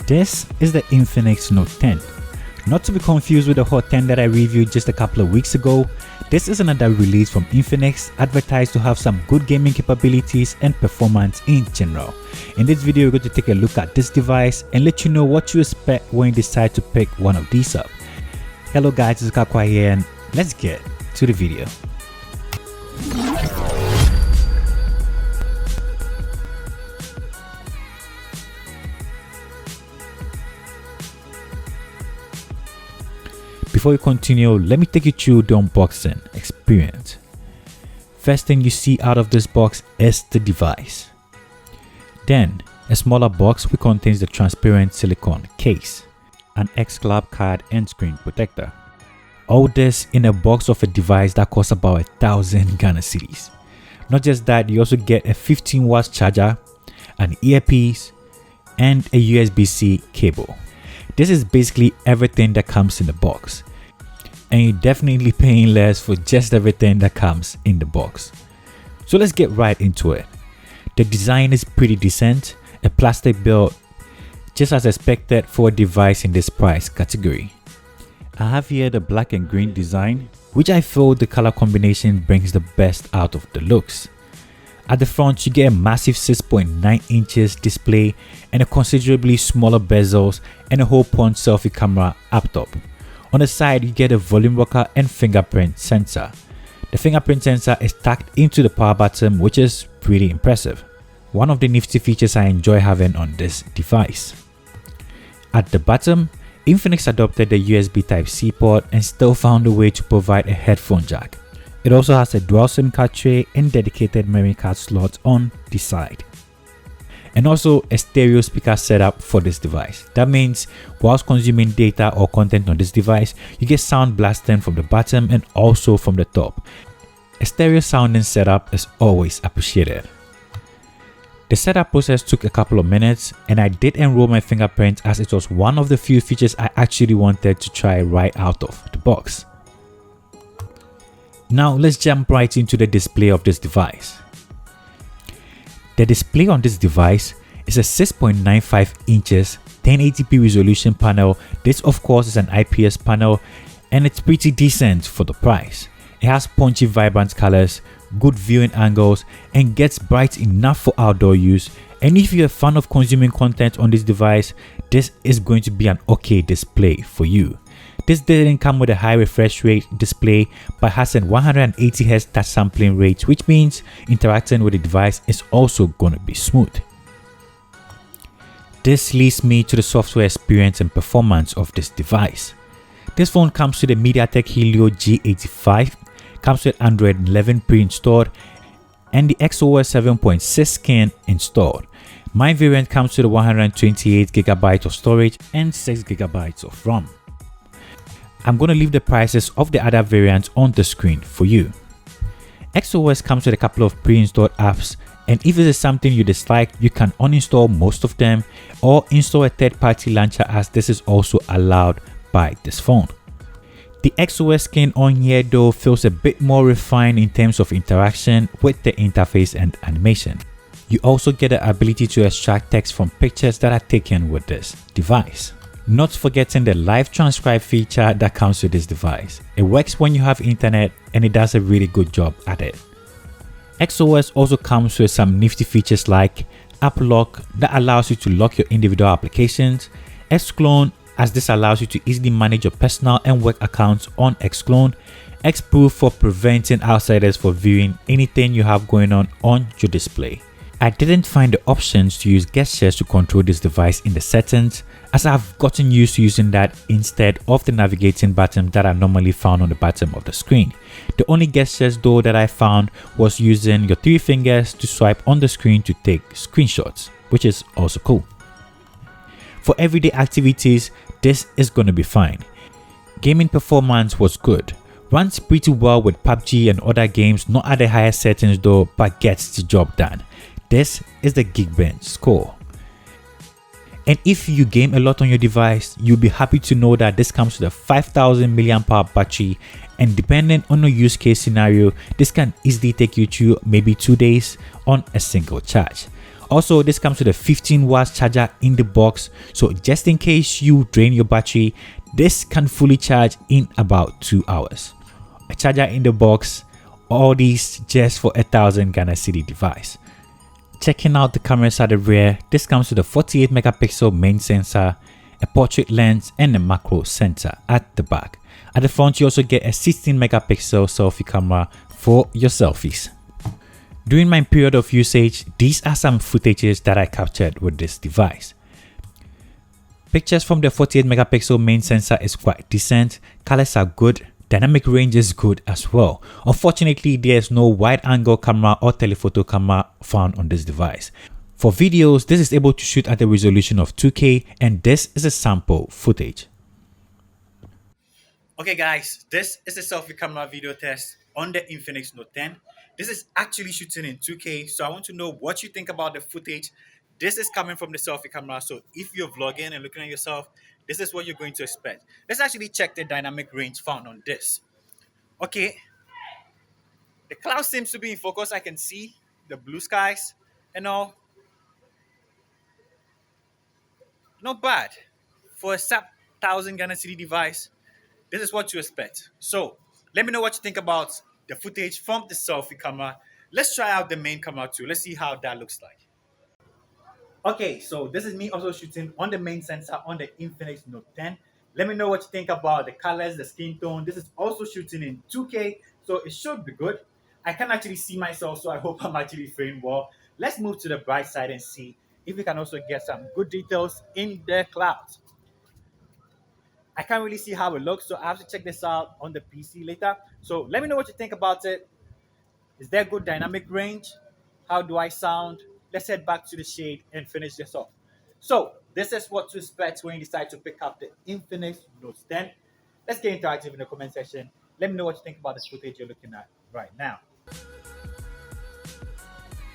This is the Infinix Note 10. Not to be confused with the Hot 10 that I reviewed just a couple of weeks ago, this is another release from Infinix advertised to have some good gaming capabilities and performance in general. In this video, we're going to take a look at this device and let you know what you expect when you decide to pick one of these up. Hello guys, it's Kakwa here and let's get to the video. Before we continue, let me take you through the unboxing experience. First thing you see out of this box is the device. Then, a smaller box which contains the transparent silicone case, an X-Club card and screen protector. All this in a box of a device that costs about 1,000 Ghana cedis. Not just that, you also get a 15 watts charger, an earpiece, and a USB-C cable. This is basically everything that comes in the box. And you're definitely paying less for just everything that comes in the box. So let's get right into it. The design is pretty decent, a plastic build, just as expected for a device in this price category. I have here the black and green design, which I feel the color combination brings the best out of the looks. At the front, you get a massive 6.9 inches display and a considerably smaller bezels and a hole punch selfie camera up top. On the side, you get a volume rocker and fingerprint sensor. The fingerprint sensor is tucked into the power button, which is pretty impressive. One of the nifty features I enjoy having on this device. At the bottom, Infinix adopted the USB Type-C port and still found a way to provide a headphone jack. It also has a dual SIM card tray and dedicated memory card slots on the side. And also a stereo speaker setup for this device. That means whilst consuming data or content on this device, you get sound blasting from the bottom and also from the top. A stereo sounding setup is always appreciated. The setup process took a couple of minutes and I did enroll my fingerprint as it was one of the few features I actually wanted to try right out of the box. Now let's jump right into the display of this device. The display on this device is a 6.95 inches 1080p resolution panel. This of course is an IPS panel and it's pretty decent for the price. It has punchy vibrant colors, good viewing angles and gets bright enough for outdoor use, and if you're a fan of consuming content on this device, this is going to be an okay display for you. This didn't come with a high refresh rate display but has a 180Hz touch sampling rate, which means interacting with the device is also going to be smooth. This leads me to the software experience and performance of this device. This phone comes with a MediaTek Helio G85, comes with Android 11 pre-installed and the XOS 7.6 skin installed. My variant comes with 128GB of storage and 6GB of RAM. I'm going to leave the prices of the other variants on the screen for you. XOS comes with a couple of pre-installed apps, and if it is something you dislike, you can uninstall most of them or install a third-party launcher, as this is also allowed by this phone. The XOS skin on here though feels a bit more refined in terms of interaction with the interface and animation. You also get the ability to extract text from pictures that are taken with this device. Not forgetting the live transcribe feature that comes with this device. It works when you have internet and it does a really good job at it. XOS also comes with some nifty features like App Lock that allows you to lock your individual applications, Xclone as this allows you to easily manage your personal and work accounts on Xclone, Xproof for preventing outsiders from viewing anything you have going on your display. I didn't find the options to use gestures to control this device in the settings, as I've gotten used to using that instead of the navigating buttons that are normally found on the bottom of the screen. The only gestures though that I found was using your 3 fingers to swipe on the screen to take screenshots, which is also cool. For everyday activities, this is going to be fine. Gaming performance was good. Runs pretty well with PUBG and other games, not at the highest settings though, but gets the job done. This is the Geekbench score. And if you game a lot on your device, you'll be happy to know that this comes with a 5000 mAh battery, and depending on your use case scenario, this can easily take you through maybe 2 days on a single charge. Also, this comes with a 15 watts charger in the box, so just in case you drain your battery, this can fully charge in about 2 hours. A charger in the box, all these just for 1,000 Ghana Cedi device. Checking out the cameras at the rear, this comes with a 48 megapixel main sensor, a portrait lens and a macro sensor at the back. At the front, you also get a 16 megapixel selfie camera for your selfies. During my period of usage, these are some footages that I captured with this device. Pictures from the 48 megapixel main sensor is quite decent, colors are good, dynamic range is good as well. Unfortunately, there is no wide angle camera or telephoto camera found on this device. For videos, this is able to shoot at a resolution of 2K, and this is a sample footage. Okay guys, this is a selfie camera video test on the Infinix Note 10. This is actually shooting in 2K, so I want to know what you think about the footage. This is coming from the selfie camera, so if you're vlogging and looking at yourself, this is what you're going to expect. Let's actually check the dynamic range found on this. Okay, the cloud seems to be in focus. I can see the blue skies and all. Not bad. For a sub 1,000 Ghana Cedi device, this is what you expect. So let me know what you think about the footage from the selfie camera. Let's try out the main camera too. Let's see how that looks like. Okay, so this is me also shooting on the main sensor on the Infinix Note 10. Let me know what you think about the colors, the skin tone. This is also shooting in 2K, so it should be good. I can actually see myself, so I hope I'm actually framed well. Let's move to the bright side and see if we can also get some good details in the clouds. I can't really see how it looks, so I have to check this out on the PC later. So let me know what you think about it. Is there good dynamic range? How do I sound? Let's head back to the shade and finish this off. So this is what to expect when you decide to pick up the Infinix Note 10. Let's get interactive in the comment section. Let me know what you think about this footage you're looking at right now.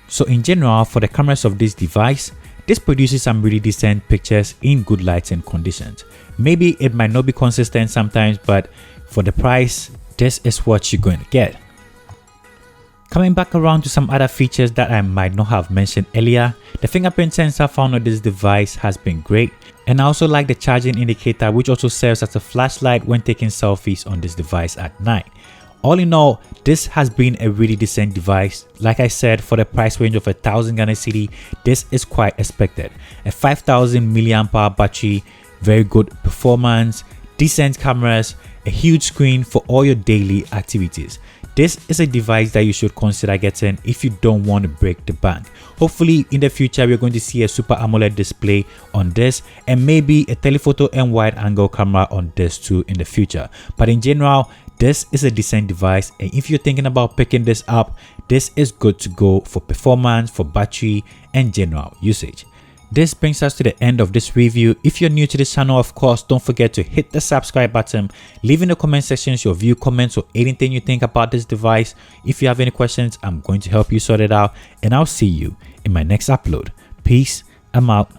So in general, for the cameras of this device, this produces some really decent pictures in good lights and conditions. Maybe it might not be consistent sometimes, but for the price, this is what you're going to get. Coming back around to some other features that I might not have mentioned earlier, the fingerprint sensor found on this device has been great, and I also like the charging indicator, which also serves as a flashlight when taking selfies on this device at night. All in all, this has been a really decent device. Like I said, for the price range of 1,000 Ghana Cedi, this is quite expected. A 5,000 mAh battery, very good performance, decent cameras, a huge screen for all your daily activities. This is a device that you should consider getting if you don't want to break the bank. Hopefully in the future we're going to see a Super AMOLED display on this, and maybe a telephoto and wide angle camera on this too in the future. But in general, this is a decent device, and if you're thinking about picking this up, this is good to go for performance, for battery and general usage. This brings us to the end of this review. If you're new to this channel, of course, don't forget to hit the subscribe button. Leave in the comment sections your view, comments, or anything you think about this device. If you have any questions, I'm going to help you sort it out, and I'll see you in my next upload. Peace. I'm out.